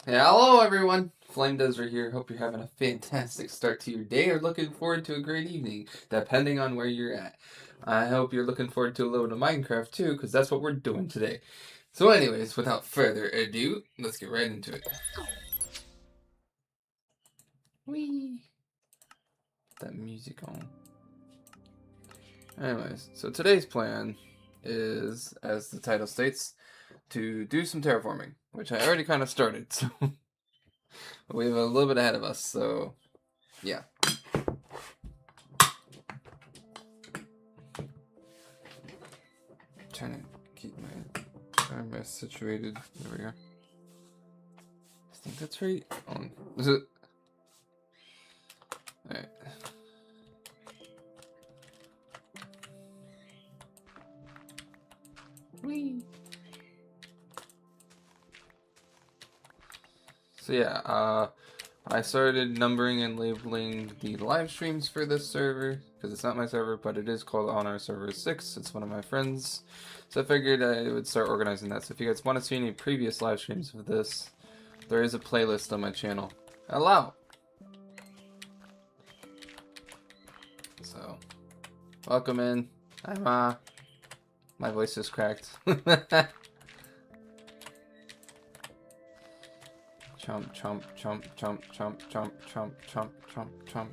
Hello everyone, Flame Desert here. Hope you're having a fantastic start to your day or looking forward to a great evening, depending on where you're at. I hope you're looking forward to a little bit of Minecraft too, because that's what we're doing today. So anyways, without further ado, let's get right into it. Whee! Put that music on. Anyways, so today's plan is, as the title states, to do some terraforming, which I already kind of started, so we have a little bit ahead of us, so yeah. Trying to keep my camera situated. There we go. I think that's right. Is it? Alright. Whee! So yeah, I started numbering and labeling the live streams for this server, because it's not my server, but it is called On Our Server 6. It's one of my friends. So I figured I would start organizing that. So if you guys want to see any previous live streams of this, there is a playlist on my channel. Hello! So, welcome in. I'm, my voice is cracked. Chomp, chomp, chomp, chomp, chomp, chomp, chomp, chomp, chomp, chomp.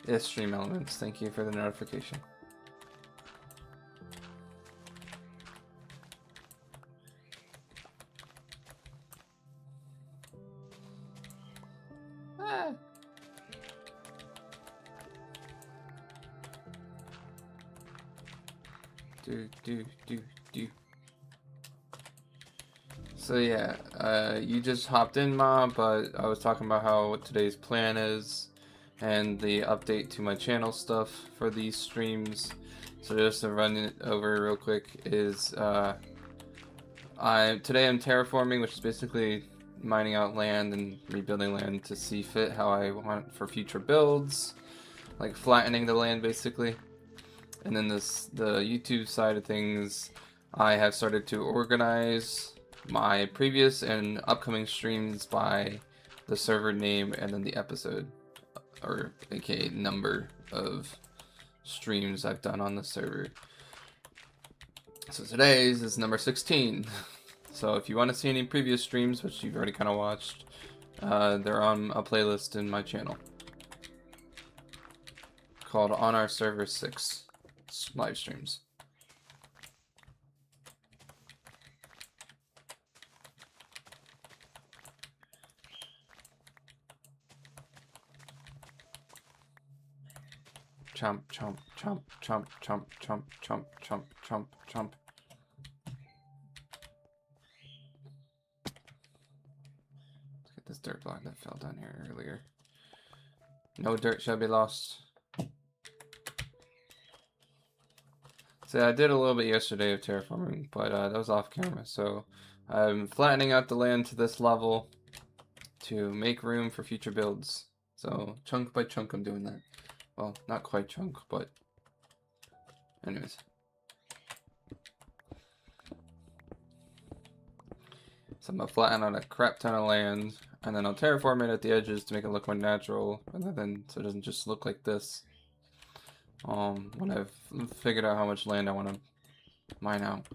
Yes, Stream Elements, thank you for the notification. Ah. Do. So yeah, you just hopped in, Ma, but I was talking about what today's plan is and the update to my channel stuff for these streams. So just to run it over real quick is today I'm terraforming, which is basically mining out land and rebuilding land to see fit how I want for future builds, like flattening the land basically. And then the YouTube side of things, I have started to organize my previous and upcoming streams by the server name and then the episode, or aka number of streams I've done on the server. So today's is number 16. So if you want to see any previous streams, which you've already kind of watched, they're on a playlist in my channel called On Our Server 6 live streams. Chomp, chomp, chomp, chomp, chomp, chomp, chomp, chomp, chomp, chomp. Let's get this dirt block that fell down here earlier. No dirt shall be lost. So I did a little bit yesterday of terraforming, but that was off camera. So I'm flattening out the land to this level to make room for future builds. So chunk by chunk I'm doing that. Well, not quite chunk, but anyways. So I'm gonna flatten out a crap ton of land, and then I'll terraform it at the edges to make it look more natural, and then so it doesn't just look like this. When I've figured out how much land I want to mine out,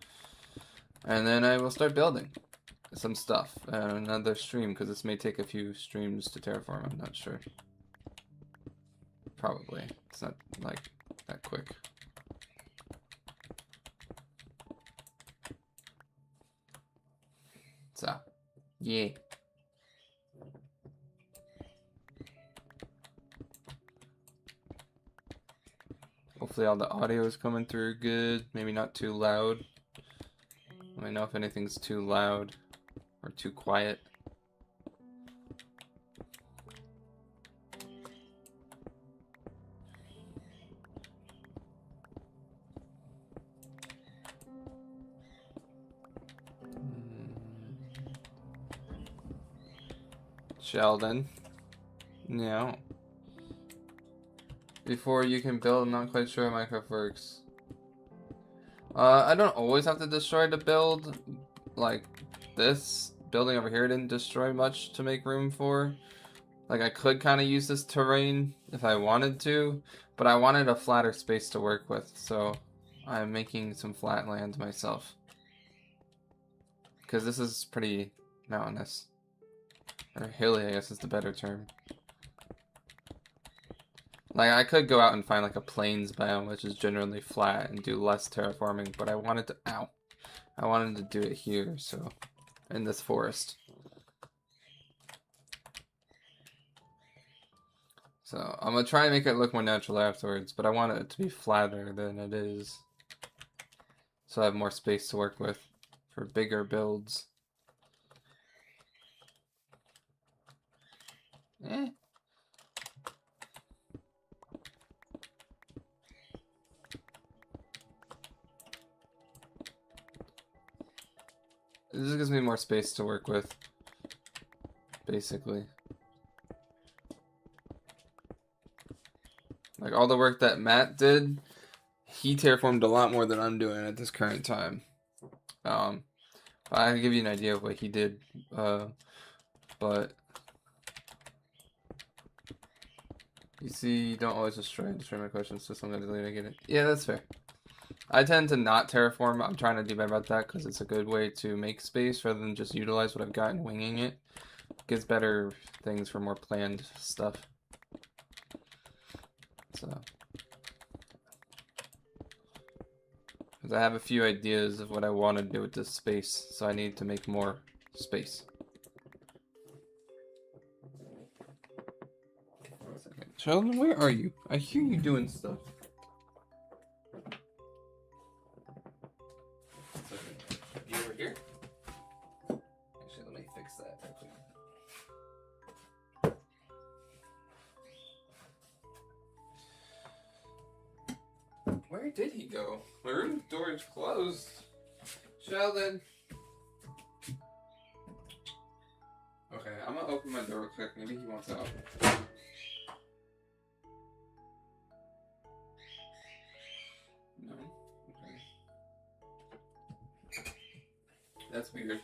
and then I will start building some stuff. Another stream, because this may take a few streams to terraform. I'm not sure. Probably it's not like that quick. So, yeah. Hopefully all the audio is coming through good, maybe not too loud. Let me know if anything's too loud or too quiet. Sheldon. No. before you can build. I'm not quite sure how Minecraft works. I don't always have to destroy to build. Like, this building over here didn't destroy much to make room for. Like, I could kind of use this terrain if I wanted to, but I wanted a flatter space to work with, so I'm making some flat land myself. Because this is pretty mountainous. Or hilly, I guess is the better term. Like, I could go out and find like a plains biome, which is generally flat, and do less terraforming, but I wanted to, I wanted to do it here, so, in this forest. So, I'm gonna try and make it look more natural afterwards, but I want it to be flatter than it is. So I have more space to work with for bigger builds. Eh. It just gives me more space to work with, basically. Like, all the work that Matt did, he terraformed a lot more than I'm doing at this current time. I can give you an idea of what he did, but you see, you don't always destroy my questions, so I'm gonna delete it. Yeah, that's fair. I tend to not terraform. I'm trying to do better about that because it's a good way to make space rather than just utilize what I've got and winging it. Gives better things for more planned stuff. So, because I have a few ideas of what I want to do with this space, so I need to make more space. Sheldon, where are you? I hear you doing stuff. You over here? Actually, let me fix that real quick. Where did he go? My room door is closed. Sheldon. Okay, I'm gonna open my door real quick. Maybe he wants out. No? Okay. That's weird.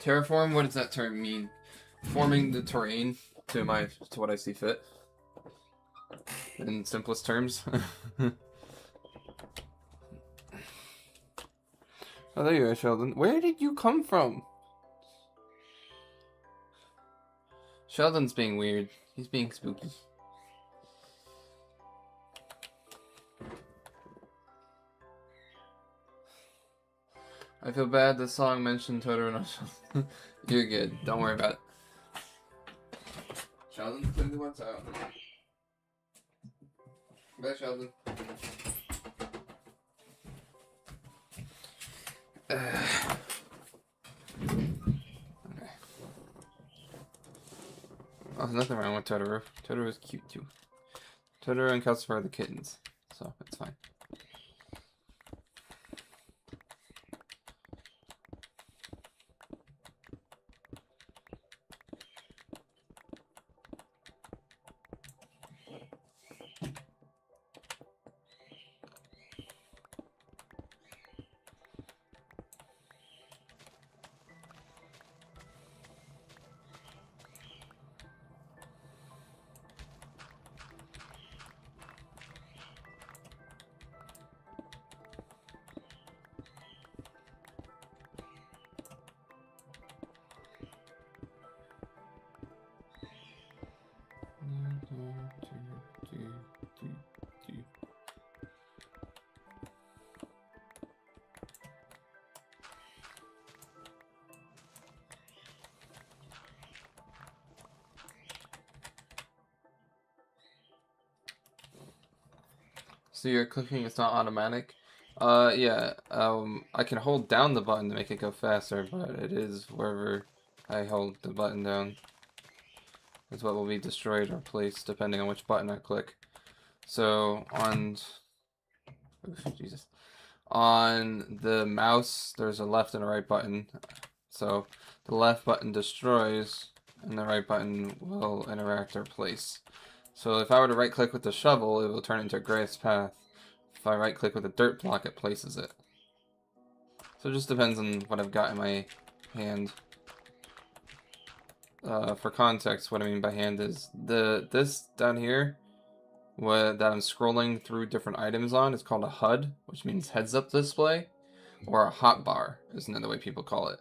Terraform, what does that term mean? Forming the terrain to what I see fit. In simplest terms. Oh, there you are, Sheldon. Where did you come from? Sheldon's being weird. He's being spooky. I feel bad the song mentioned Totoro no. You're good. Don't worry about it. Sheldon clearly wants out. Bye, Sheldon. Okay. Oh, there's nothing wrong with Totoro. Totoro is cute too. Totoro and Calcifer are the kittens, so it's fine. So you're clicking, it's not automatic? Yeah, I can hold down the button to make it go faster, but it is wherever I hold the button down is what will be destroyed or placed, depending on which button I click. So, Jesus. On the mouse, there's a left and a right button. So, the left button destroys, and the right button will interact or place. So if I were to right click with the shovel, it will turn into a grass path. If I right click with a dirt block, it places it. So it just depends on what I've got in my hand. For context, what I mean by hand is this down here that I'm scrolling through different items on is called a HUD, which means heads up display, or a hotbar is another way people call it.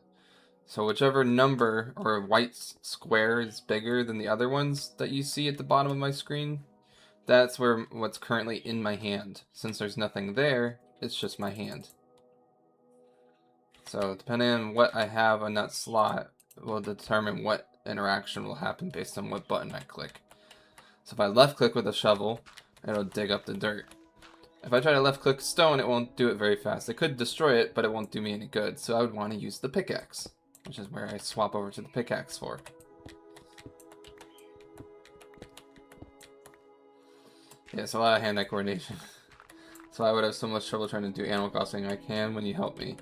So whichever number or white square is bigger than the other ones that you see at the bottom of my screen, that's what's currently in my hand. Since there's nothing there, it's just my hand. So depending on what I have on that slot will determine what interaction will happen based on what button I click. So if I left click with a shovel, it'll dig up the dirt. If I try to left click stone, it won't do it very fast. It could destroy it, but it won't do me any good. So I would want to use the pickaxe, which is where I swap over to the pickaxe for. Yeah, it's a lot of hand-eye coordination. So I would have so much trouble trying to do Animal Crossing. I can when you help me.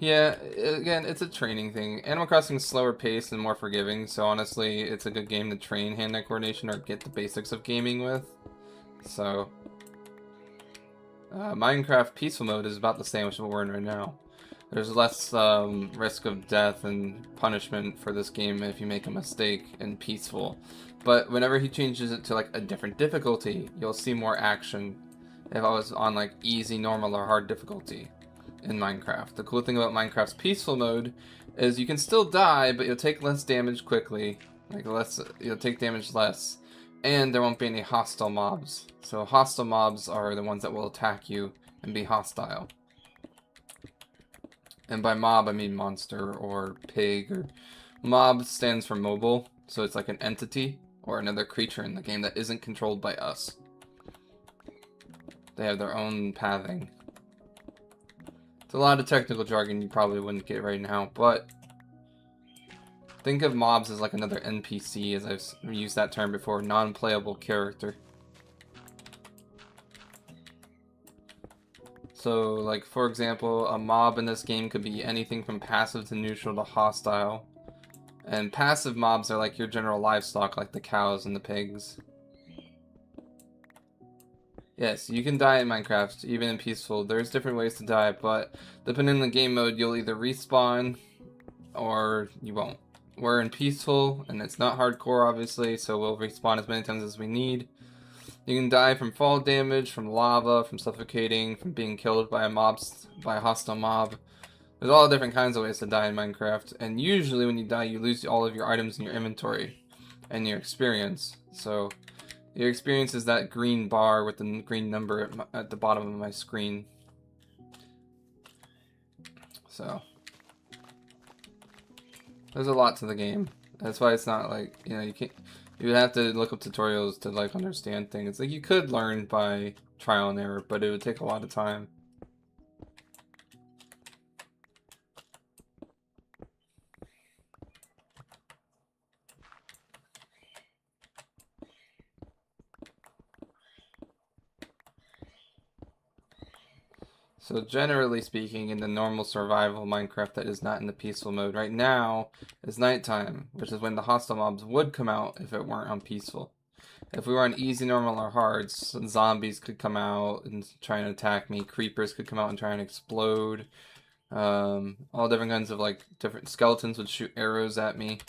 Yeah, again, it's a training thing. Animal Crossing is slower paced and more forgiving, so honestly, it's a good game to train hand-eye coordination or get the basics of gaming with. So, Minecraft Peaceful Mode is about the same as what we're in right now. There's less risk of death and punishment for this game if you make a mistake in Peaceful. But whenever he changes it to like a different difficulty, you'll see more action if I was on like easy, normal, or hard difficulty in Minecraft. The cool thing about Minecraft's Peaceful Mode is you can still die, but you'll take less damage quickly. You'll take damage less. And there won't be any hostile mobs. So hostile mobs are the ones that will attack you and be hostile. And by mob, I mean monster or pig. Or mob stands for mobile, so it's like an entity or another creature in the game that isn't controlled by us. They have their own pathing. It's a lot of technical jargon you probably wouldn't get right now, but think of mobs as like another NPC, as I've used that term before, non-playable character. So, like, for example, a mob in this game could be anything from passive to neutral to hostile. And passive mobs are like your general livestock, like the cows and the pigs. Yes, you can die in Minecraft, even in Peaceful. There's different ways to die, but depending on the game mode, you'll either respawn or you won't. We're in Peaceful, and it's not hardcore, obviously, so we'll respawn as many times as we need. You can die from fall damage, from lava, from suffocating, from being killed by a hostile mob. There's all different kinds of ways to die in Minecraft, and usually when you die, you lose all of your items in your inventory and your experience. So your experience is that green bar with the green number at the bottom of my screen. So there's a lot to the game. That's why it's not like, you know, you would have to look up tutorials to like understand things. Like you could learn by trial and error, but it would take a lot of time. So generally speaking, in the normal survival Minecraft that is not in the peaceful mode right now is nighttime, which is when the hostile mobs would come out if it weren't on peaceful. If we were on easy, normal, or hard, zombies could come out and try and attack me. Creepers could come out and try and explode. All different kinds of like different skeletons would shoot arrows at me.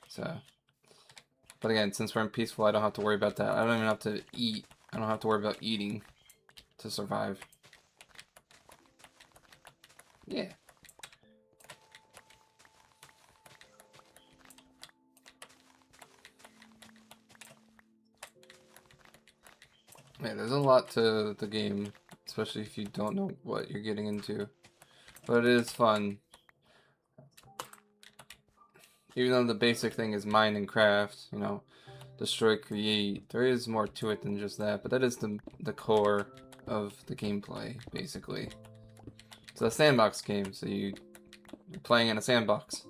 So, but again, since we're in peaceful, I don't have to worry about that. I don't even have to eat. I don't have to worry about eating to survive. Yeah. Yeah, there's a lot to the game, especially if you don't know what you're getting into. But it is fun. Even though the basic thing is mine and craft, you know, destroy, create, there is more to it than just that, but that is the core of the gameplay, basically. It's a sandbox game, so you're playing in a sandbox.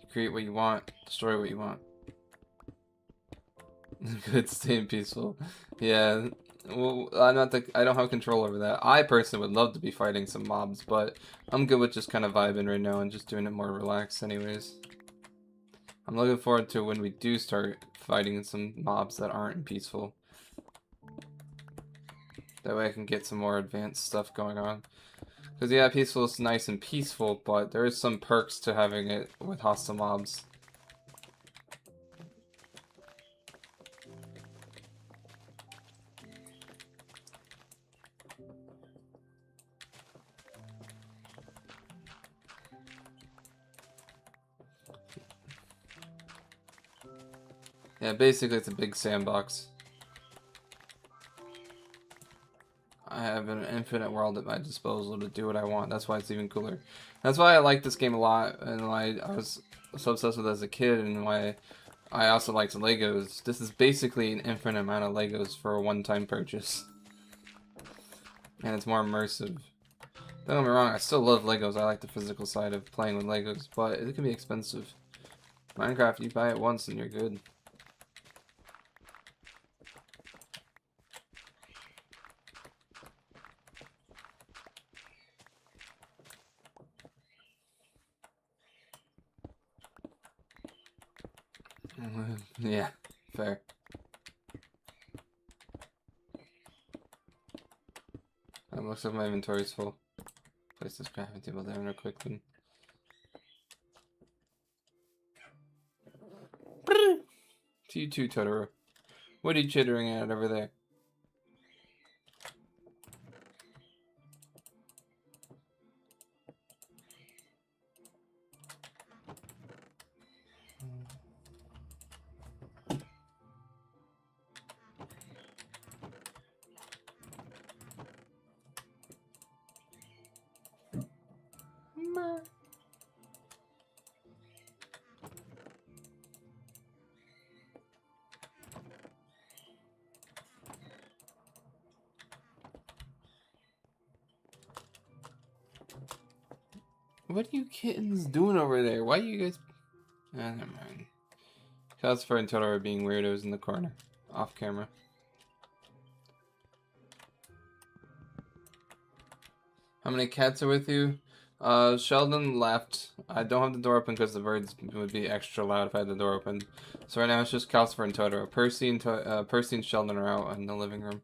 You create what you want, destroy what you want. Good, stay peaceful. Yeah, well, I don't have control over that. I personally would love to be fighting some mobs, but I'm good with just kind of vibing right now and just doing it more relaxed anyways. I'm looking forward to when we do start fighting some mobs that aren't peaceful. That way I can get some more advanced stuff going on. Because yeah, peaceful is nice and peaceful, but there is some perks to having it with hostile mobs. Yeah, basically it's a big sandbox. I have an infinite world at my disposal to do what I want. That's why it's even cooler. That's why I like this game a lot, and why I was so obsessed with it as a kid, and why I also liked Legos. This is basically an infinite amount of Legos for a one-time purchase. And it's more immersive. Don't get me wrong, I still love Legos. I like the physical side of playing with Legos, but it can be expensive. Minecraft, you buy it once and you're good. Yeah, fair. Looks like my inventory's full. Place this crafting table down real quick then. To you too, Totoro. What are you chittering at over there? What are you kittens doing over there? Why are you guys... Ah, never mind. Calcifer and Totoro are being weirdos in the corner. Off camera. How many cats are with you? Sheldon left. I don't have the door open because the birds would be extra loud if I had the door open. So right now it's just Calcifer and Totoro. Percy and Sheldon are out in the living room.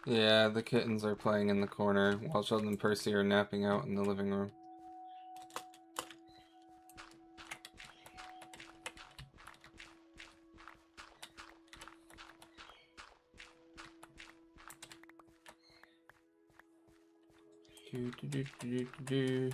Yeah, the kittens are playing in the corner while Sheldon and Percy are napping out in the living room. Do, do, do, do, do, do.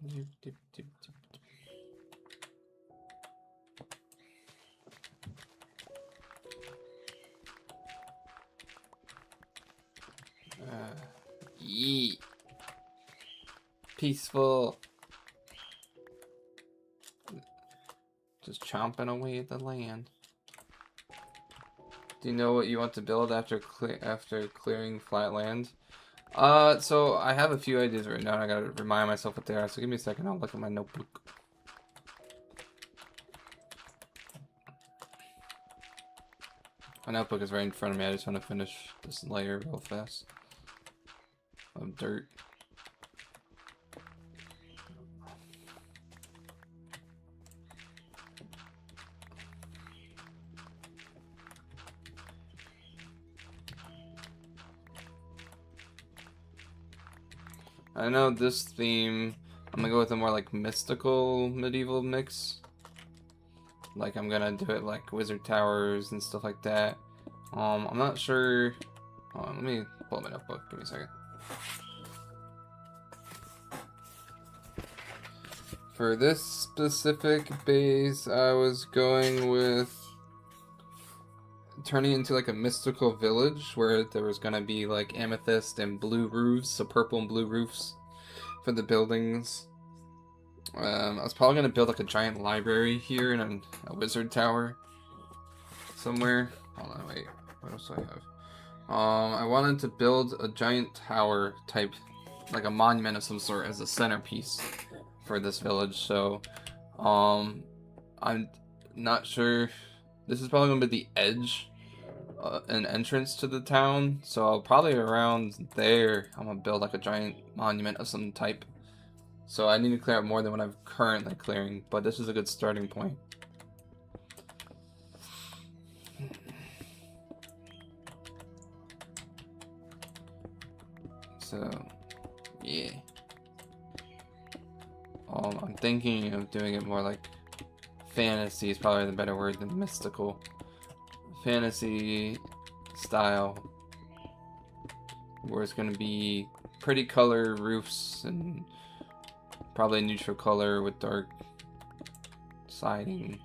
Dip, dip, dip, dip, dip. Yeet. Peaceful. Just chomping away at the land. Do you know what you want to build after clearing flat land? So I have a few ideas right now, and I gotta remind myself what they are. So give me a second. I'll look at my notebook. My notebook is right in front of me. I just want to finish this layer real fast of dirt. I know this theme, I'm gonna go with a more like mystical medieval mix. Like I'm gonna do it like wizard towers and stuff like that. I'm not sure. Hold on, let me pull up my notebook. Give me a second. For this specific base, I was going with turning into like a mystical village where there was gonna be like amethyst and blue roofs, so purple and blue roofs for the buildings. I was probably gonna build like a giant library here and a wizard tower somewhere. Hold on, wait. What else do I have? I wanted to build a giant tower type, like a monument of some sort, as a centerpiece for this village. So, I'm not sure. This is probably gonna be the edge, an entrance to the town. So probably around there, I'm gonna build like a giant monument of some type. So I need to clear out more than what I'm currently clearing, but this is a good starting point. So, yeah. I'm thinking of doing it more like fantasy is probably the better word than mystical. Fantasy style, where it's going to be pretty color roofs and probably neutral color with dark siding.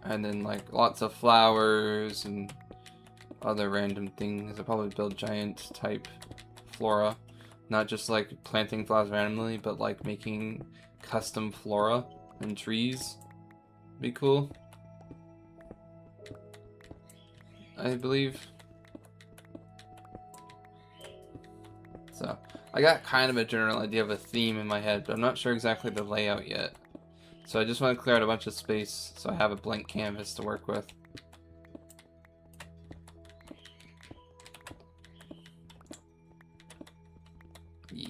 And then like lots of flowers and other random things. I'll probably build giant type flora. Not just like planting flowers randomly, but like making custom flora and trees. Be cool. I believe. So, I got kind of a general idea of a theme in my head, but I'm not sure exactly the layout yet. So I just want to clear out a bunch of space so I have a blank canvas to work with. Yeah.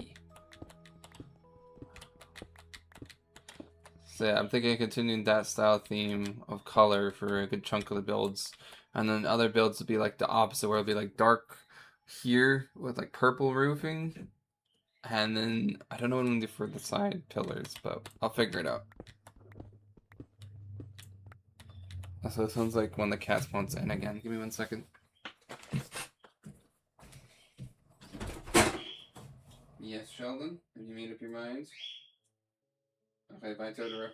So yeah, I'm thinking of continuing that style theme of color for a good chunk of the builds. And then other builds would be like the opposite, where it'll be like dark here with like purple roofing. And then I don't know what I'm gonna do for the side pillars, but I'll figure it out. So it sounds like when the cat spawns in again. Give me 1 second. Yes, Sheldon? Have you made up your mind? Okay, bye, Totoro.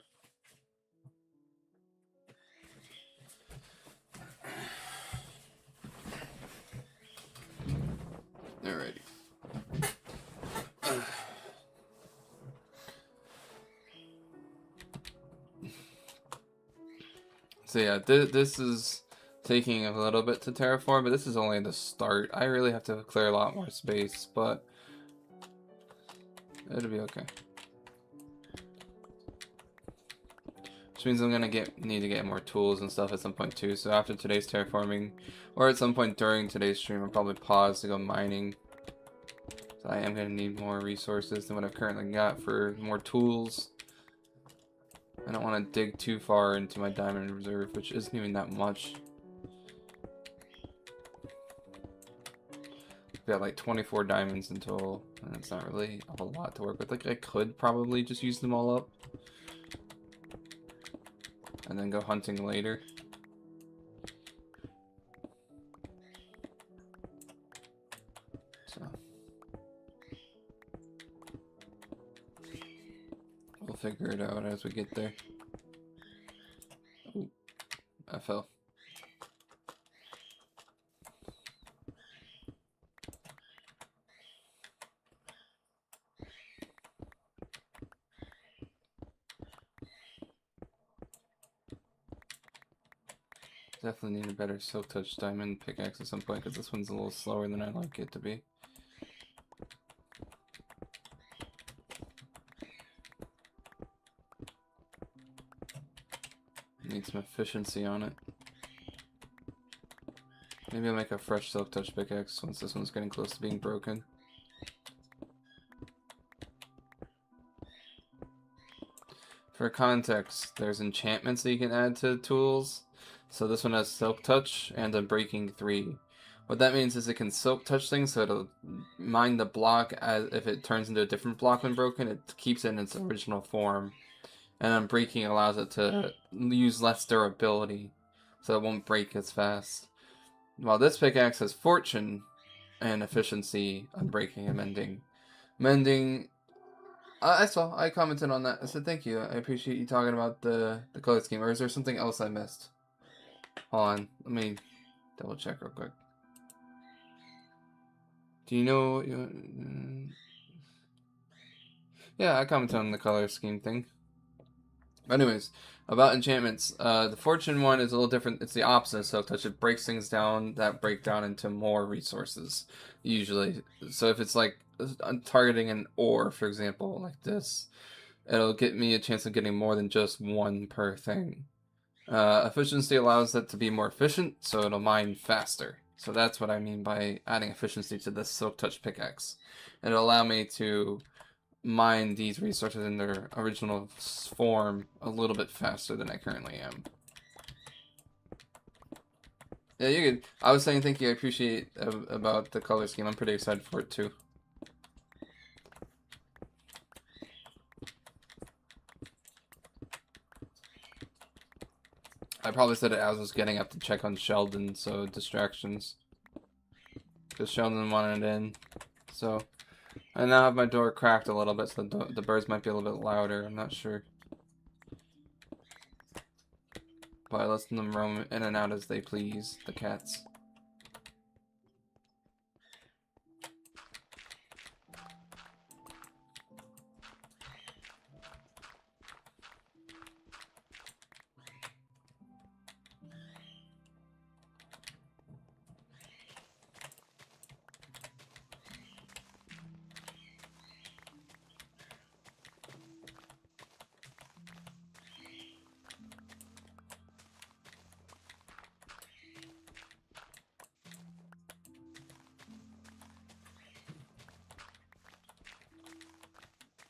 Alrighty. So yeah, this is taking a little bit to terraform, but this is only the start. I really have to clear a lot more space, but it'll be okay. Which means I'm gonna need to get more tools and stuff at some point too. So after today's terraforming, or at some point during today's stream, I'll probably pause to go mining. So I am gonna need more resources than what I've currently got for more tools. I don't want to dig too far into my diamond reserve, which isn't even that much. I've got like 24 diamonds in total, and it's not really a whole lot to work with. Like I could probably just use them all up and then go hunting later. So we'll figure it out as we get there. Ooh, I fell. Definitely need a better silk touch diamond pickaxe at some point because this one's a little slower than I like it to be. Need some efficiency on it. Maybe I'll make a fresh silk touch pickaxe once this one's getting close to being broken. For context, there's enchantments that you can add to tools. So this one has silk touch and a breaking 3. What that means is it can silk touch things, so it'll mine the block as if it turns into a different block when broken, it keeps it in its original form. And then breaking allows it to use less durability, so it won't break as fast. While this pickaxe has fortune and efficiency on breaking and mending. Mending, I commented on that. I said thank you. I appreciate you talking about the color scheme. Or is there something else I missed? Hold on, let me double check real quick. Do you know? Yeah, I commented on the color scheme thing. Anyways, about enchantments, the fortune one is a little different. It's the opposite of silk touch. It breaks things down that break down into more resources, usually. So if it's like I'm targeting an ore, for example, like this, it'll get me a chance of getting more than just one per thing. Efficiency allows it to be more efficient, so it'll mine faster. So that's what I mean by adding efficiency to this silk touch pickaxe. It'll allow me to mine these resources in their original form a little bit faster than I currently am. Yeah, you're good. I was saying thank you. I appreciate about the color scheme. I'm pretty excited for it too. I probably said it as I was getting up to check on Sheldon, so distractions. Because Sheldon wanted it in. So I now have my door cracked a little bit, so the birds might be a little bit louder. I'm not sure. But I let them roam in and out as they please, the cats.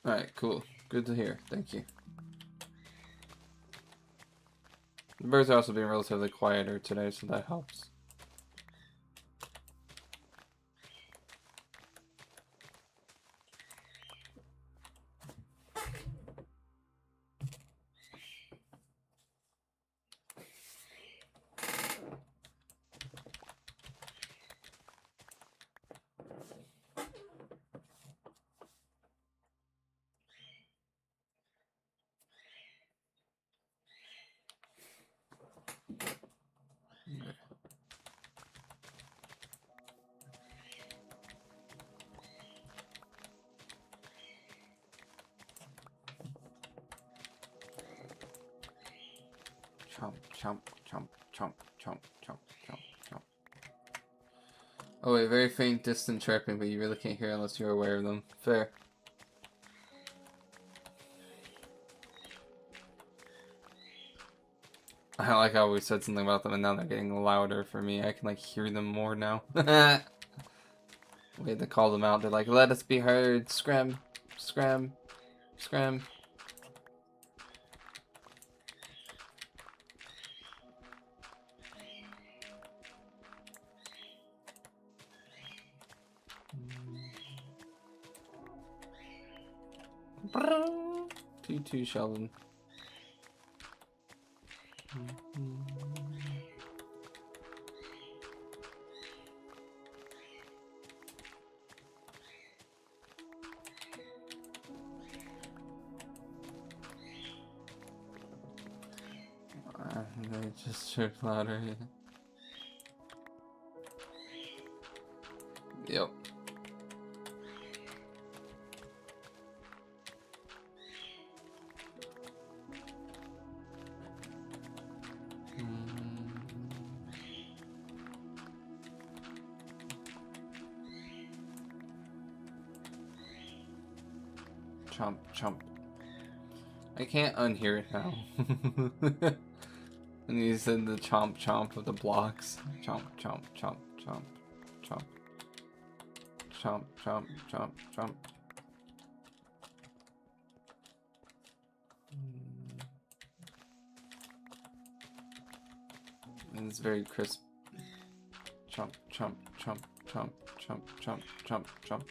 Alright, cool. Good to hear. Thank you. The birds are also being relatively quieter today, so that helps. Chomp, chomp, chomp, chomp, chomp, chomp, chomp, chomp. Oh wait, very faint, distant chirping, but you really can't hear unless you're aware of them. Fair. I like how we said something about them and now they're getting louder for me. I can like hear them more now. We had to call them out. They're like, let us be heard. Scram, scram, scram. T2 Sheldon. They just chirp louder. Yep. Chomp, chomp. I can't unhear it now. And you said the chomp chomp of the blocks. Chomp, chomp, chomp, chomp, chomp. Chomp, chomp, chomp, chomp. And it's very crisp. Chomp, chomp, chomp, chomp, chomp, chomp, chomp, chomp.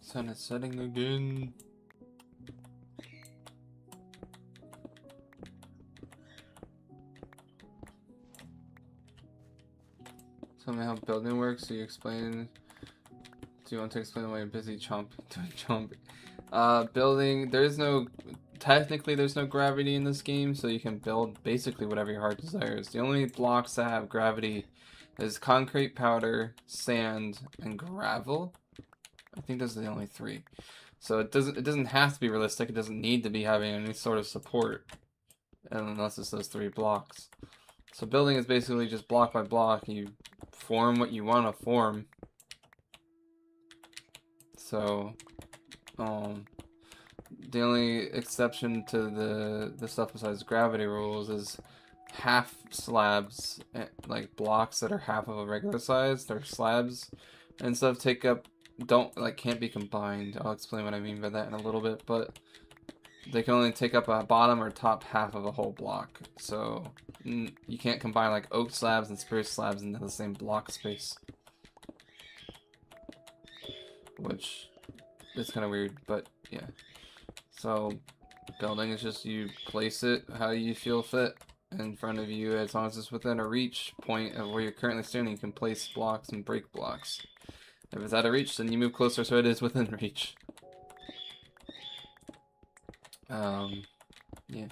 Sun is setting again. Tell me how building works. So you explain. Do you want to explain why you're busy doing chomping? Building. Technically, there's no gravity in this game, so you can build basically whatever your heart desires. The only blocks that have gravity is concrete, powder, sand, and gravel. I think those are the only three. So it doesn't have to be realistic. It doesn't need to be having any sort of support, unless it's those three blocks. So building is basically just block by block. You form what you want to form. So, the only exception to the stuff besides gravity rules is half slabs, like blocks that are half of a regular size. They're slabs and stuff can't be combined. I'll explain what I mean by that in a little bit, but they can only take up a bottom or top half of a whole block. So you can't combine like oak slabs and spruce slabs into the same block space, which is kind of weird, but yeah. So building is just you place it how you feel fit in front of you. As long as it's within a reach point of where you're currently standing, you can place blocks and break blocks. If it's out of reach, then you move closer so it is within reach. Yeah.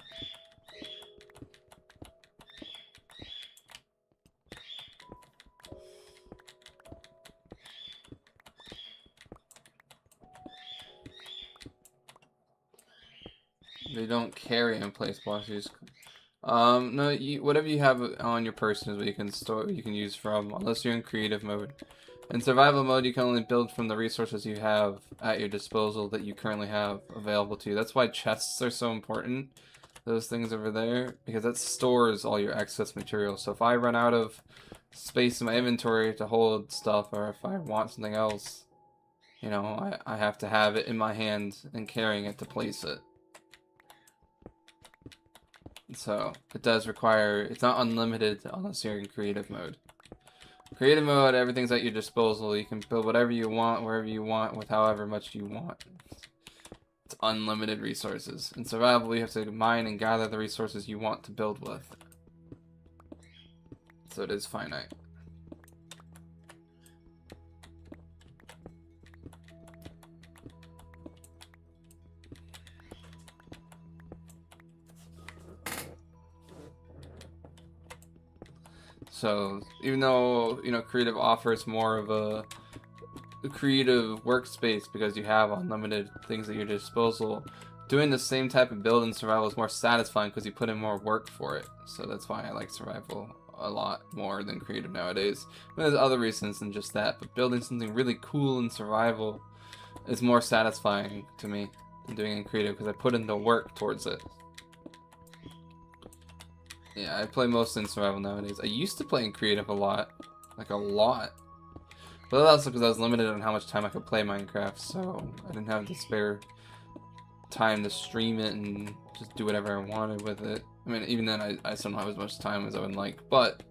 They don't carry and place blocks. You just, no, whatever you have on your person is what you can use from, unless you're in creative mode. In survival mode, you can only build from the resources you have at your disposal that you currently have available to you. That's why chests are so important, those things over there, because that stores all your excess material. So if I run out of space in my inventory to hold stuff, or if I want something else, you know, I have to have it in my hand and carrying it to place it. So it does require, it's not unlimited unless you're in creative mode. Creative mode, everything's at your disposal. You can build whatever you want, wherever you want, with however much you want. It's unlimited resources. In survival, you have to mine and gather the resources you want to build with. So it is finite. So even though, you know, creative offers more of a creative workspace because you have unlimited things at your disposal, doing the same type of build in survival is more satisfying because you put in more work for it. So that's why I like survival a lot more than creative nowadays. But there's other reasons than just that, but building something really cool in survival is more satisfying to me than doing it in creative because I put in the work towards it. Yeah, I play mostly in survival nowadays. I used to play in creative a lot. Like a lot. But that's also because I was limited on how much time I could play Minecraft, so I didn't have the spare time to stream it and just do whatever I wanted with it. I mean, even then, I still don't have as much time as I would like, but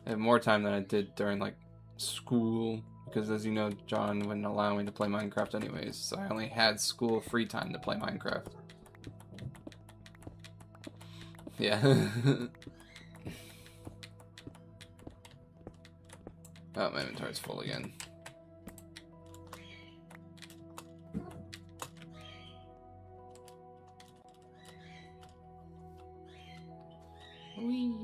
I have more time than I did during like school, because as you know, John wouldn't allow me to play Minecraft anyways, so I only had school free time to play Minecraft. Yeah. Oh, my inventory's full again. Whee!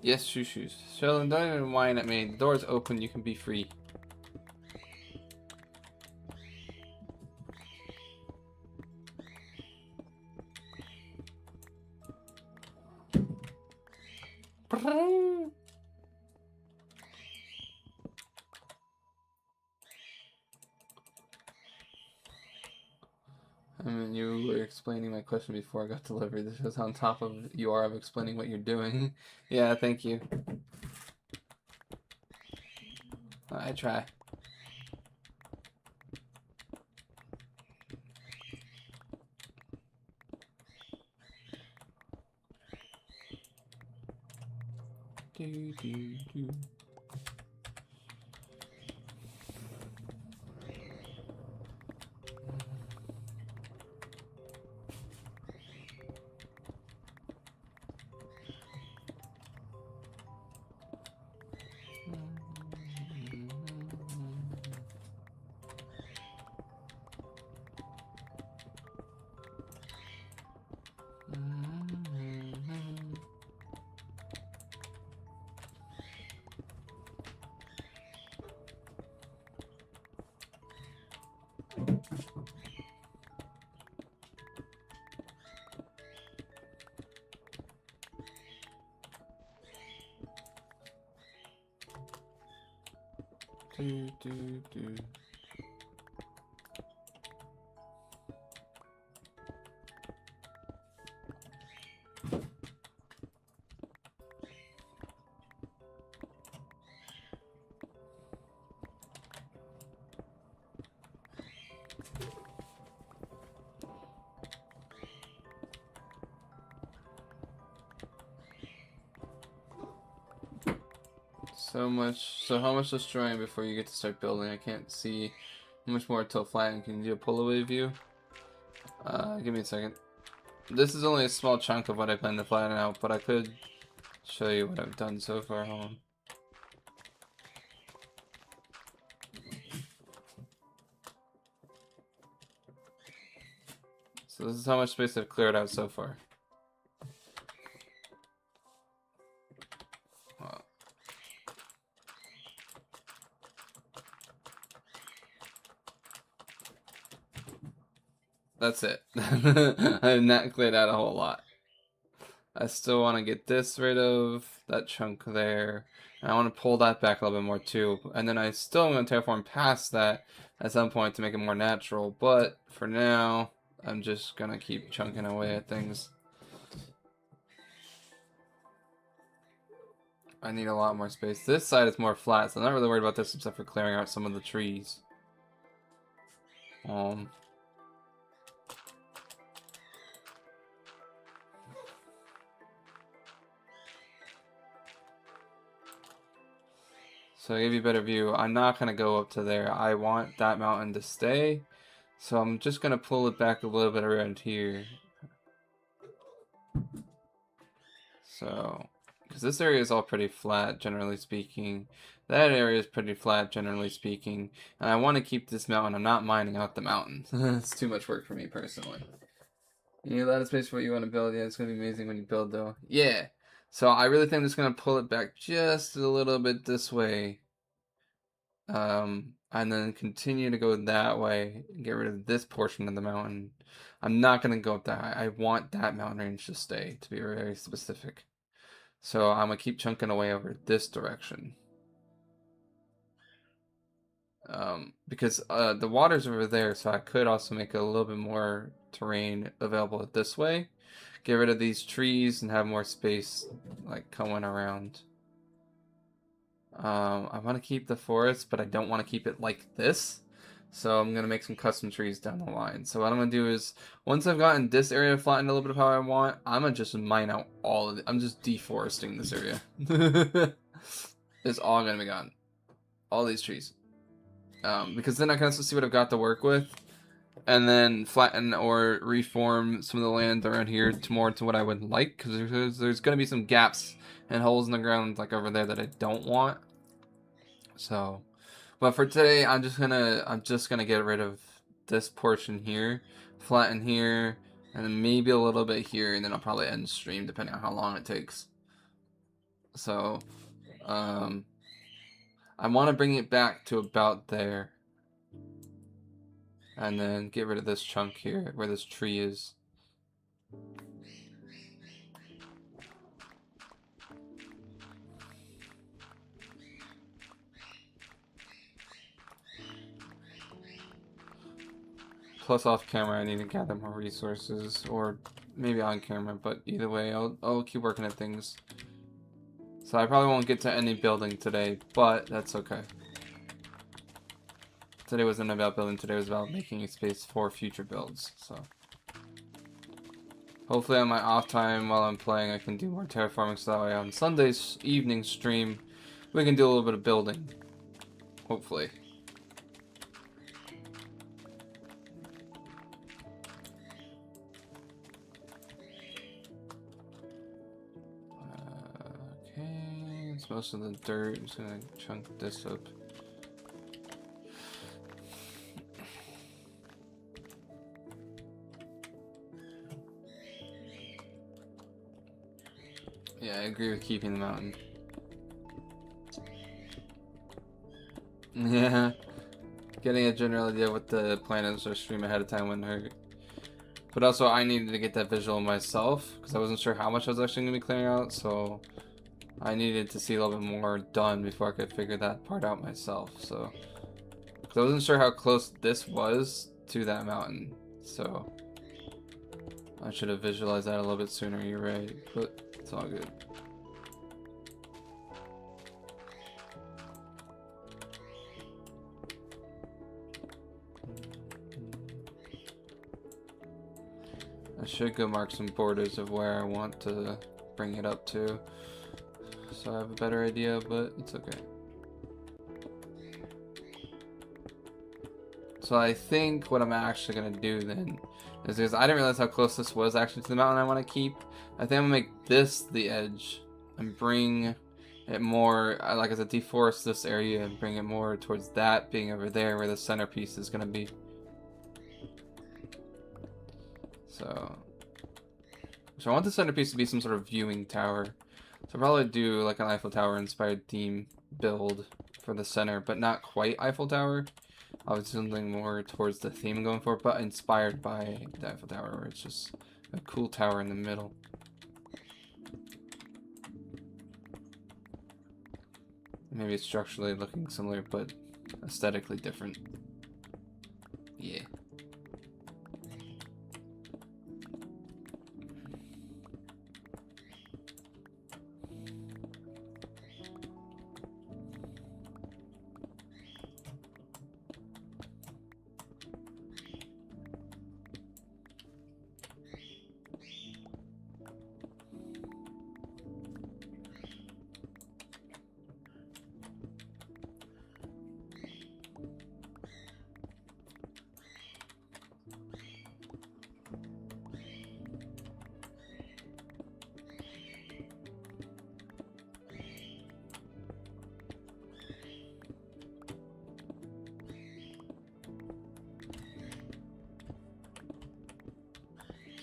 Yes, shoes. Sheldon, don't even whine at me. The door's open, you can be free. I mean, you were explaining my question before I got delivered. This is on top of you are of explaining what you're doing. Yeah, thank you. I try. Do, do, do. Do, do, do. So much. So how much destroying before you get to start building? I can't see how much more till flatten. Can you do a pull away view? Give me a second. This is only a small chunk of what I plan to flatten out, but I could show you what I've done so far. Hold on. So this is how much space I've cleared out so far. That's it. I have not cleared out a whole lot. I still want to get this rid of, that chunk there. And I want to pull that back a little bit more too. And then I still want to terraform past that at some point to make it more natural. But for now, I'm just going to keep chunking away at things. I need a lot more space. This side is more flat, so I'm not really worried about this except for clearing out some of the trees. So to give you a better view, I'm not going to go up to there. I want that mountain to stay. So I'm just going to pull it back a little bit around here. So, because this area is all pretty flat, generally speaking. That area is pretty flat, generally speaking. And I want to keep this mountain. I'm not mining out the mountain. It's too much work for me personally. You need a lot of space for what you want to build. Yeah, it's going to be amazing when you build though. Yeah. So I really think I'm just gonna pull it back just a little bit this way. And then continue to go that way and get rid of this portion of the mountain. I'm not gonna go up that high. I want that mountain range to stay, to be very specific. So I'm gonna keep chunking away over this direction. Because the water's over there, so I could also make a little bit more terrain available this way. Get rid of these trees and have more space like coming around. I want to keep the forest, but I don't want to keep it like this. So I'm going to make some custom trees down the line. So what I'm going to do is, once I've gotten this area flattened a little bit of how I want, I'm going to just mine out all of it. I'm just deforesting this area. It's all going to be gone. All these trees. Because then I can also see what I've got to work with. And then flatten or reform some of the land around here to more to what I would like. Because there's going to be some gaps and holes in the ground like over there that I don't want. So, but for today, I'm just gonna get rid of this portion here, flatten here, and then maybe a little bit here, and then I'll probably end stream depending on how long it takes. So, I want to bring it back to about there, and then get rid of this chunk here where this tree is. Plus off camera I need to gather more resources, or maybe on camera, but either way I'll keep working at things. So I probably won't get to any building today, but that's okay. Today wasn't about building, today was about making a space for future builds, so. Hopefully on my off time while I'm playing I can do more terraforming, so that way on Sunday's evening stream we can do a little bit of building. Hopefully. Okay, it's most of the dirt. I'm just gonna chunk this up. Yeah, I agree with keeping the mountain. Yeah, getting a general idea of what the plan is or stream ahead of time wouldn't hurt. But also, I needed to get that visual myself because I wasn't sure how much I was actually going to be clearing out, so I needed to see a little bit more done before I could figure that part out myself. So, because I wasn't sure how close this was to that mountain, so I should have visualized that a little bit sooner. You're right, but it's all good. I should go mark some borders of where I want to bring it up to, so I have a better idea, but it's okay. So I think what I'm actually going to do then is, because I didn't realize how close this was actually to the mountain I want to keep, I think I'm going to make this the edge and bring it more, like as a deforest this area and bring it more towards that being over there where the centerpiece is going to be. So I want the centerpiece to be some sort of viewing tower. So I'll probably do like an Eiffel Tower inspired theme build for the center, but not quite Eiffel Tower. Obviously something more towards the theme I'm going for, but inspired by the Eiffel Tower, where it's just a cool tower in the middle. Maybe it's structurally looking similar, but aesthetically different. Yeah.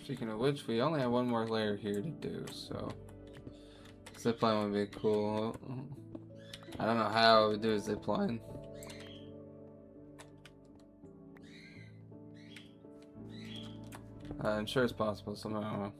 Speaking of which, we only have one more layer here to do, so Zipline would be cool. I don't know how I would do a zipline. I'm sure it's possible somehow.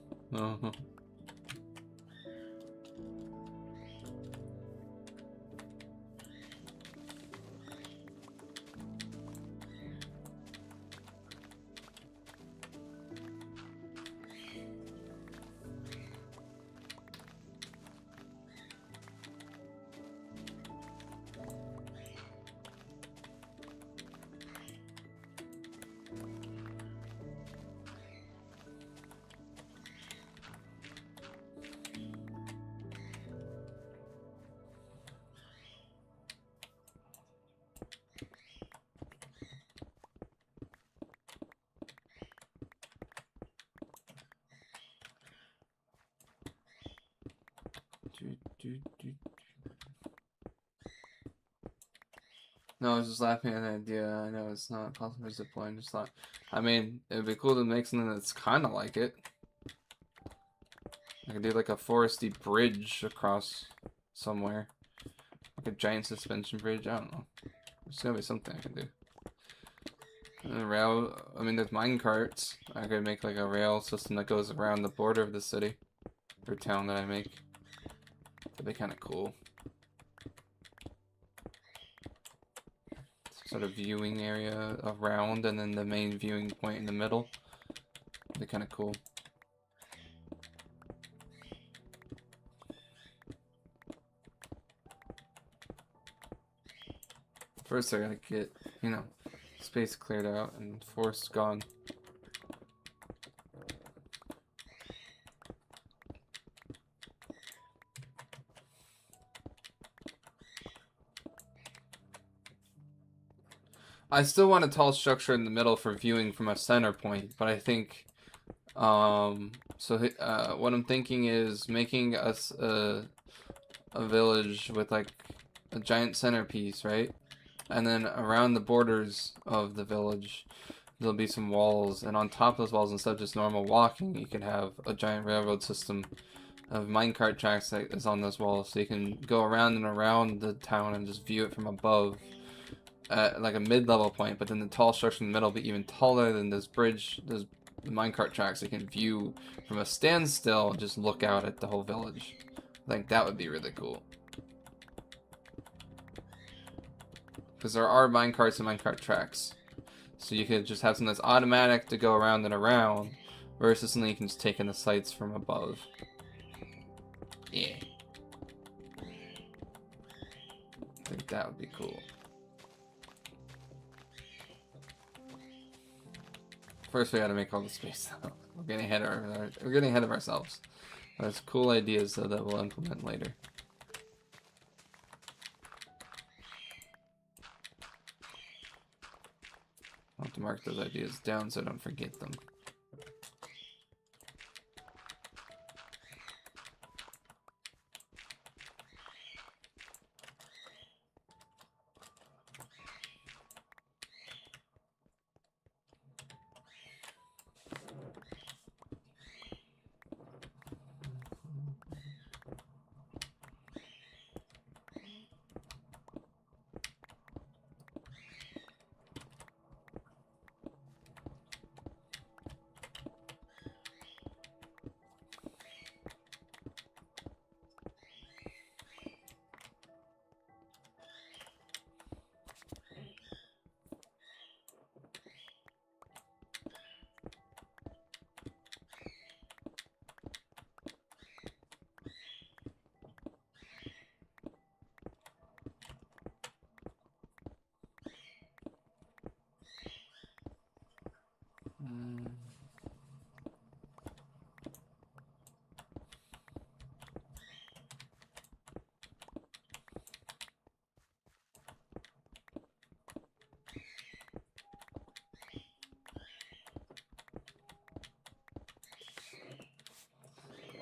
No, I was just laughing at the idea. I know it's not possible for zipline. Just thought, I mean, it'd be cool to make something that's kind of like it. I could do like a foresty bridge across somewhere, like a giant suspension bridge. I don't know. There's gonna be something I can do. And rail. I mean, there's mine carts. I could make like a rail system that goes around the border of the city or town that I make. That'd be kind of cool. Sort of viewing area around, and then the main viewing point in the middle. That'd be kind of cool. First, I gotta get, you know, space cleared out and forest gone. I still want a tall structure in the middle for viewing from a center point, but I think, what I'm thinking is making us a village with like a giant centerpiece, right? And then around the borders of the village, there'll be some walls, and on top of those walls, instead of just normal walking, you can have a giant railroad system of minecart tracks that is on those walls, so you can go around and around the town and just view it from above. At like a mid-level point, but then the tall structure in the middle will be even taller than this bridge, those minecart tracks. So you can view from a standstill and just look out at the whole village. I think that would be really cool. Because there are minecarts and minecart tracks. So you could just have something that's automatic to go around and around, versus something you can just take in the sights from above. Yeah. I think that would be cool. First, we gotta make all the space though. We're getting ahead of ourselves. There's cool ideas though that we'll implement later. I'll have to mark those ideas down so I don't forget them.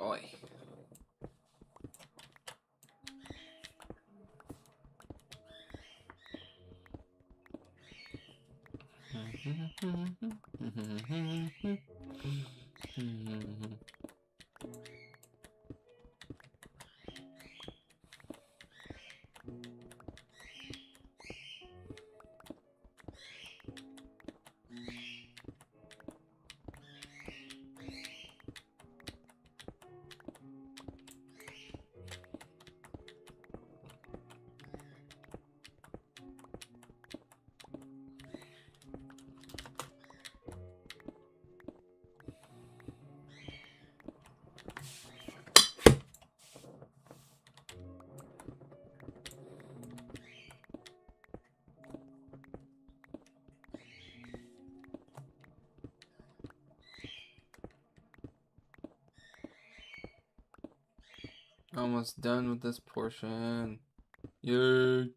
Oi. Almost done with this portion. Yay!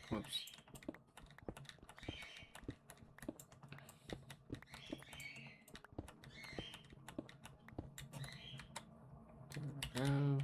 Whoops. There we go.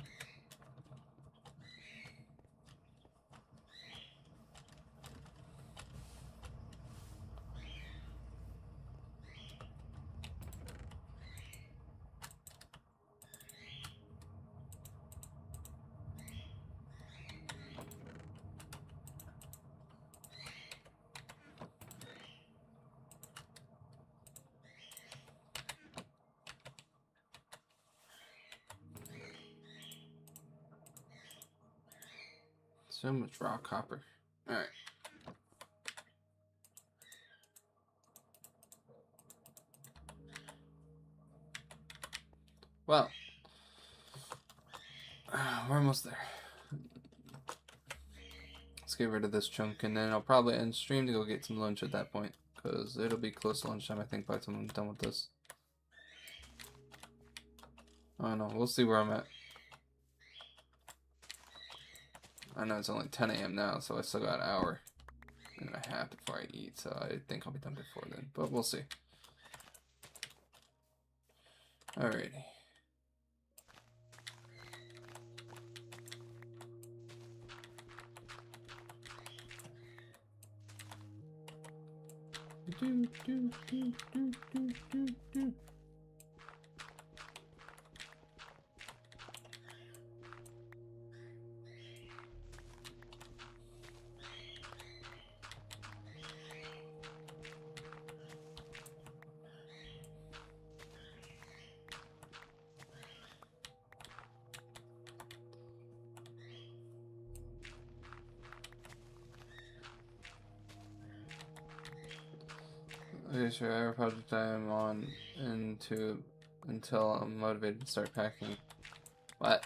So much raw copper. Alright. Well, we're almost there. Let's get rid of this chunk, and then I'll probably end stream to go get some lunch at that point, because it'll be close to lunchtime, I think, by the time I'm done with this. I don't know. We'll see where I'm at. I know it's only 10 a.m. now, so I still got an hour and a half before I eat, so I think I'll be done before then, but we'll see. Alrighty. Okay, sure. Every project I'm on until I'm motivated to start packing. What?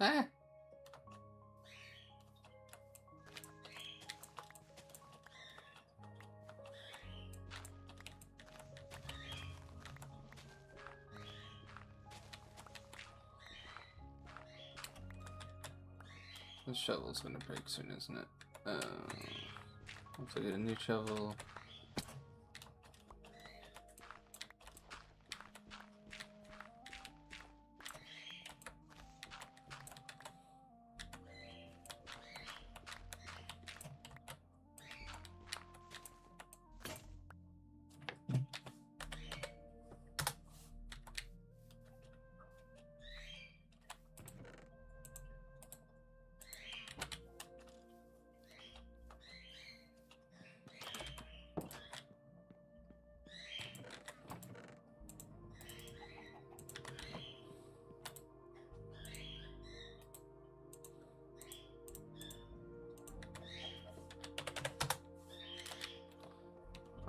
Ah! The shovel's gonna break soon, isn't it? Once I get a new shovel.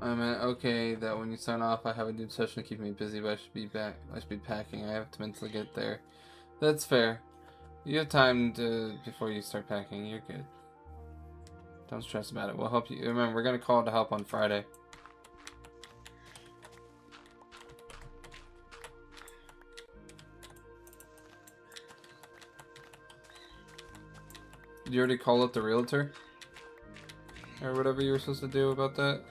I mean, okay, that when you sign off, I have a new session to keep me busy, but I should be back. I should be packing. I have to mentally get there. That's fair. You have time to before you start packing. You're good. Don't stress about it. We'll help you. Remember, we're gonna call to help on Friday. Did you already call up the realtor? Or whatever you were supposed to do about that?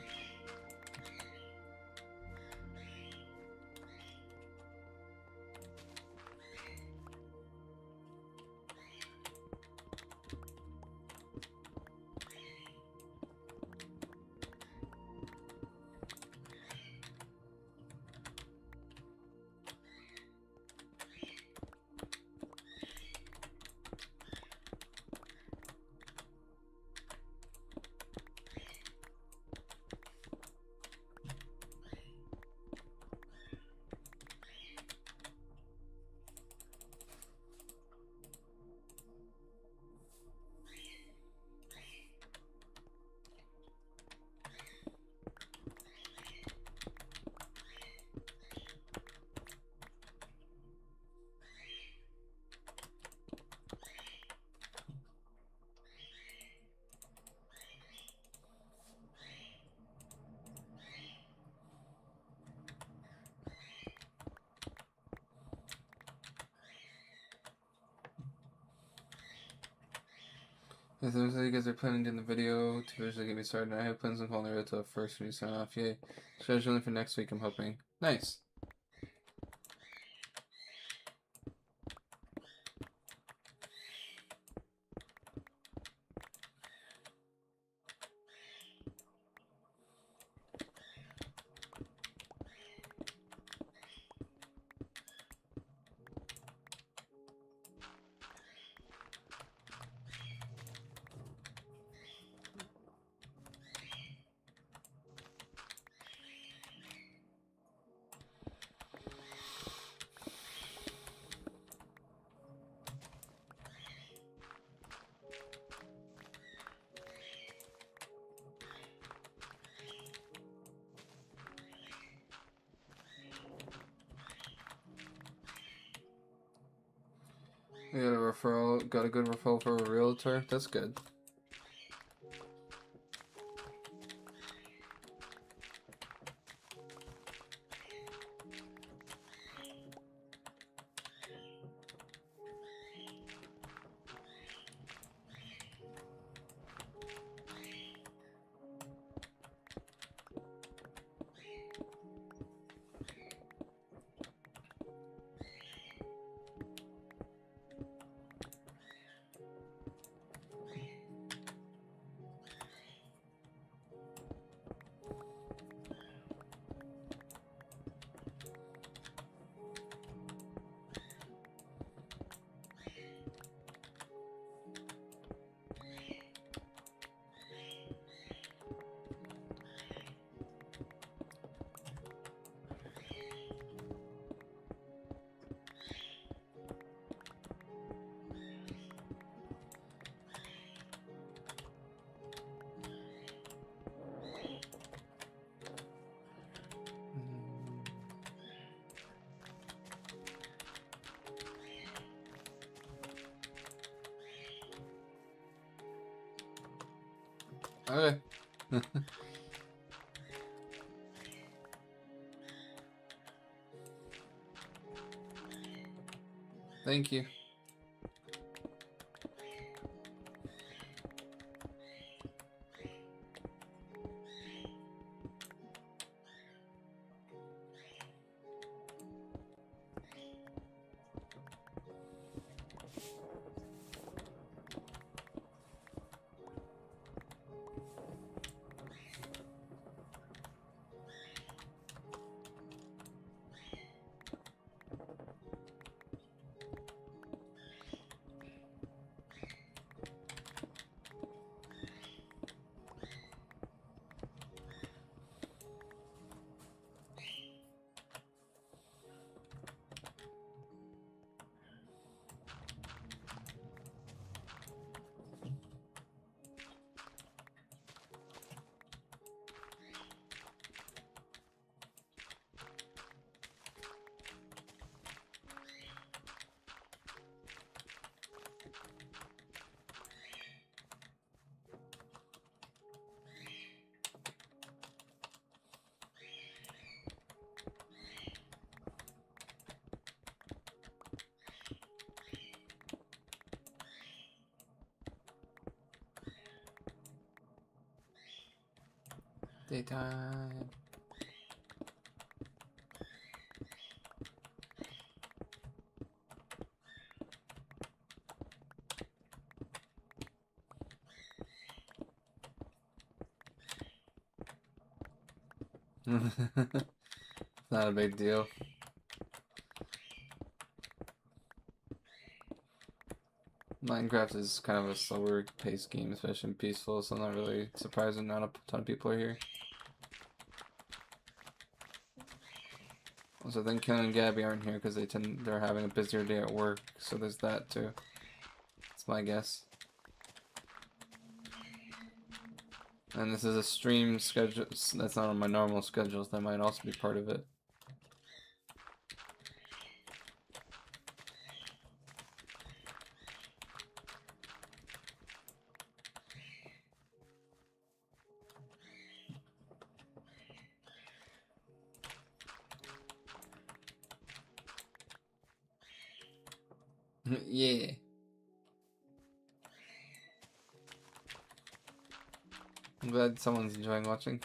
As soon as you guys are planning doing the video to visually get me started, I have plans on following the road first when you sign off. Yay. Scheduling for next week, I'm hoping. Nice. We got a referral, got a good referral for a realtor. That's good. Okay. Thank you. Daytime. Not a big deal. Minecraft is kind of a slower paced game, especially in peaceful, so I'm not really surprised that not a ton of people are here. Also, I think Ken and Gabby aren't here because they're having a busier day at work, so there's that too. That's my guess. And this is a stream schedule that's not on my normal schedules, that might also be part of it. Yeah. I'm glad someone's enjoying watching.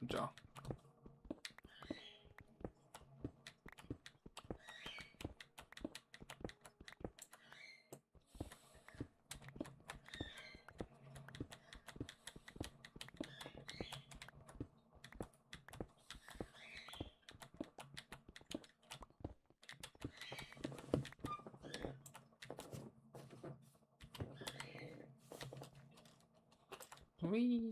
Jaw. Wee.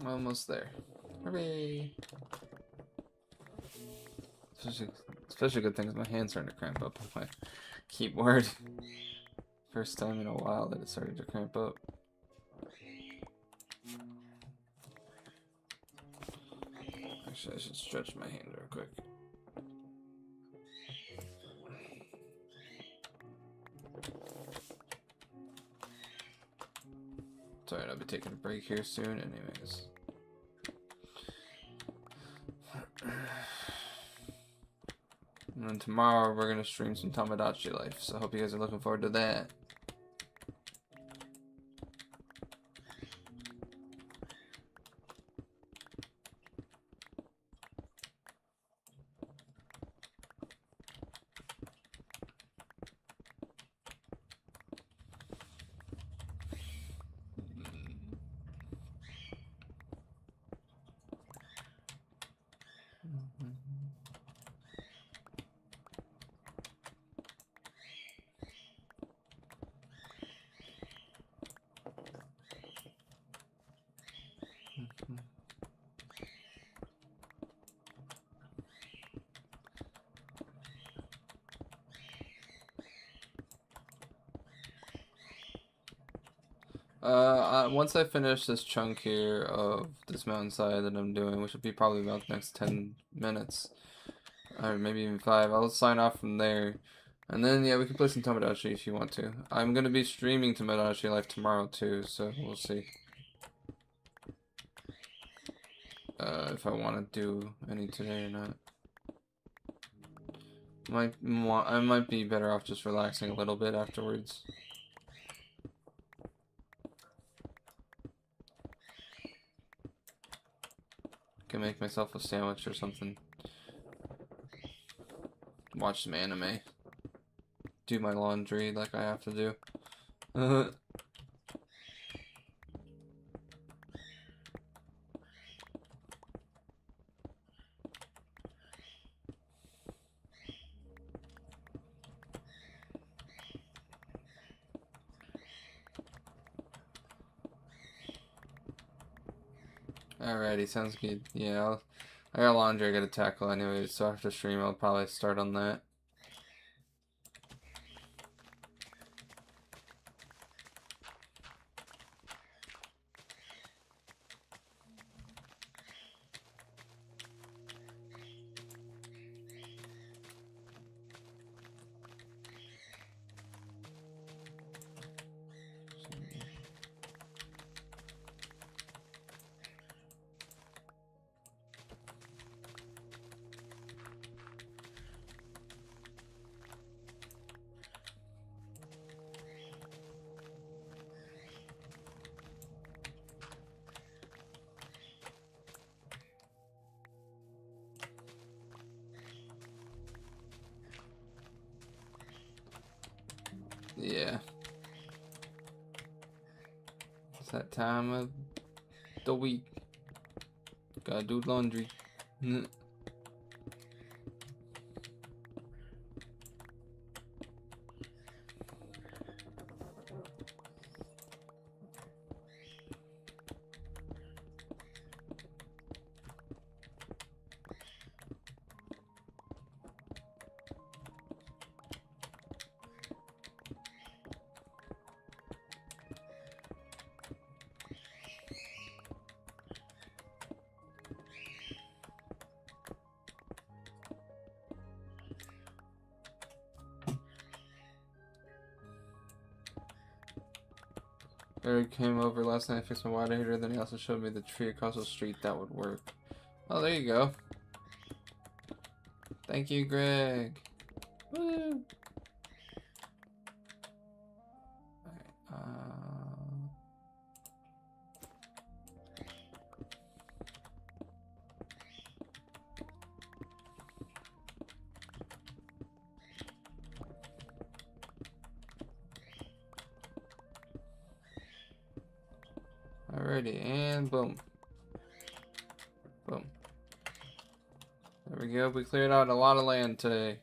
Almost there. Hooray! Especially good things. My hand's starting to cramp up on my keyboard. First time in a while that it started to cramp up. Actually, I should stretch my hand real quick. Sorry, I'll be taking a break here soon anyways. And then tomorrow we're gonna stream some Tamagotchi Life, so I hope you guys are looking forward to that. Once I finish this chunk here of this mountainside that I'm doing, which will be probably about the next 10 minutes, or maybe even 5, I'll sign off from there. And then, yeah, we can play some Tomodachi if you want to. I'm gonna be streaming Tomodachi Life tomorrow too, so we'll see. If I want to do any today or not. I might be better off just relaxing a little bit afterwards. Can make myself a sandwich or something. Watch some anime. Do my laundry like I have to do. Alrighty, sounds good. Yeah, I got laundry I gotta tackle anyway, so after stream I'll probably start on that. Yeah. It's that time of the week. Gotta do laundry. Eric came over last night, fixed my water heater, then he also showed me the tree across the street that would work. Oh, there you go. Thank you, Greg. Woo! Alrighty, and boom. Boom. There we go, we cleared out a lot of land today.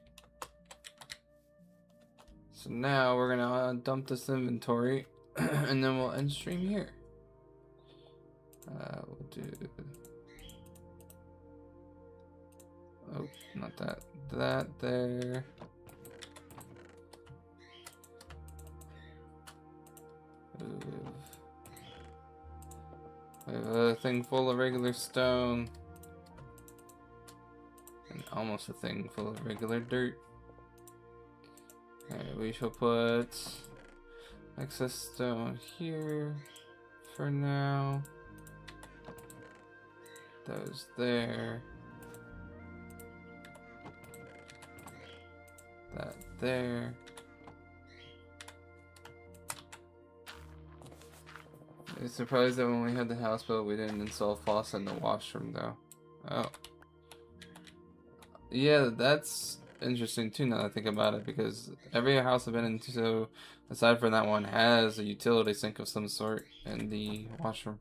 So now we're gonna dump this inventory, and then we'll end stream here. We'll do... Oh, not that. That there. We have a thing full of regular stone. And almost a thing full of regular dirt. Alright, we shall put excess stone here for now. Those there. That there. I'm surprised that when we had the houseboat we didn't install a faucet in the washroom though. Oh. Yeah, that's interesting too now that I think about it, because every house I've been into, aside from that one, has a utility sink of some sort in the washroom.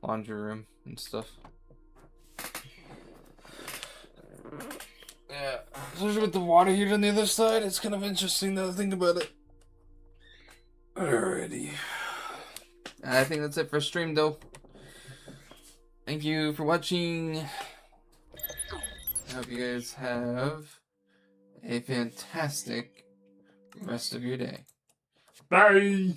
Laundry room and stuff. Yeah, especially with the water heater on the other side, it's kind of interesting now to think about it. Alrighty. I think that's it for stream though. Thank you for watching. I hope you guys have a fantastic rest of your day. Bye!